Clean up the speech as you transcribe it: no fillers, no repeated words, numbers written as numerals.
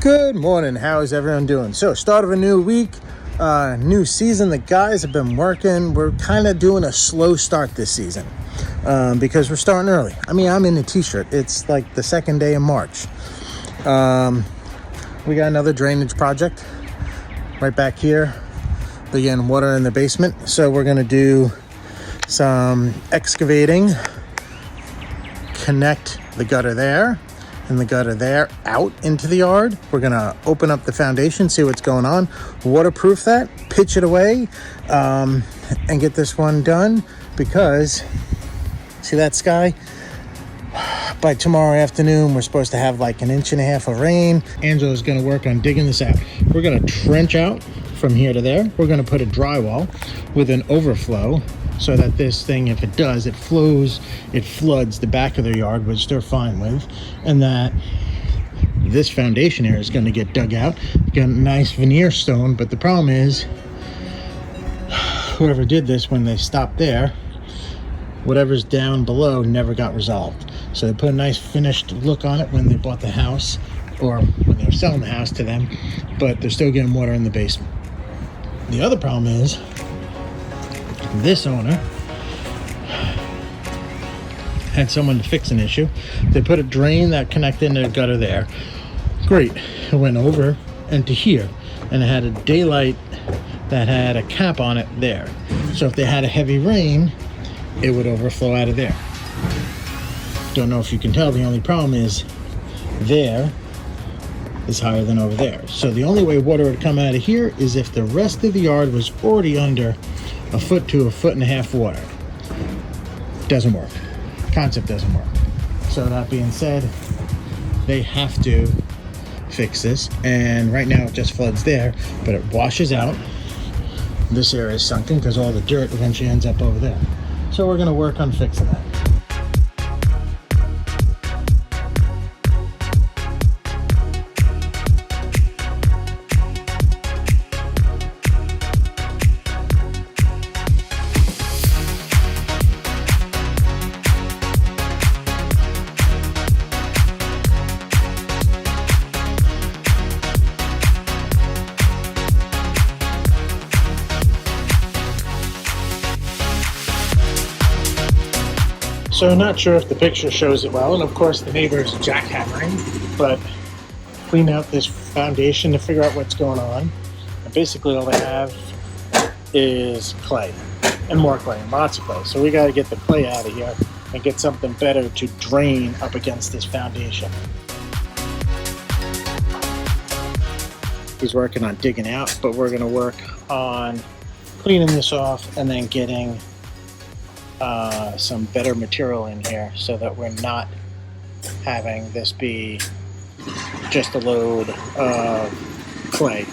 Good morning. How's everyone doing? So, start of a new week, new season. The guys have been working. We're kind of doing a slow start this season because we're starting early. I mean, I'm in a t-shirt. It's like the second day of March. We got another drainage project right back here. They're getting water in the basement. So we're going to do some excavating, connect the gutter there and the gutter there out into the yard. We're gonna open up the foundation, see what's going on, waterproof that, pitch it away, and get this one done. Because see that sky? By tomorrow afternoon we're supposed to have like 1.5 inches of rain. Angela's gonna work on digging this out. We're gonna trench out from here to there. We're gonna put a drywall with an overflow, so that this thing, if it does, it floods the back of the yard, which they're fine with, and that this foundation area is going to get dug out. Got a nice veneer stone, but the problem is, whoever did this, when they stopped there, whatever's down below never got resolved. So they put a nice finished look on it when they bought the house, or when they were selling the house to them, but they're still getting water in the basement. The other problem is, this owner had someone to fix an issue. They put a drain that connected into the gutter there. Great. It went over into here, and it had a daylight that had a cap on it there. So if they had a heavy rain, it would overflow out of there. Don't know if you can tell, the only problem is there is higher than over there. So the only way water would come out of here is if the rest of the yard was already under 1 foot to 1.5 foot water. Doesn't work. Concept doesn't work. So that being said, they have to fix this. And right now it just floods there, but it washes out. This area is sunken because all the dirt eventually ends up over there. So we're going to work on fixing that. So not sure if the picture shows it well, and of course the neighbor's jackhammering, but clean out this foundation to figure out what's going on. And basically all they have is clay, and more clay, and lots of clay. So we got to get the clay out of here and get something better to drain up against this foundation. He's working on digging out, but we're going to work on cleaning this off and then getting some better material in here so that we're not having this be just a load of clay.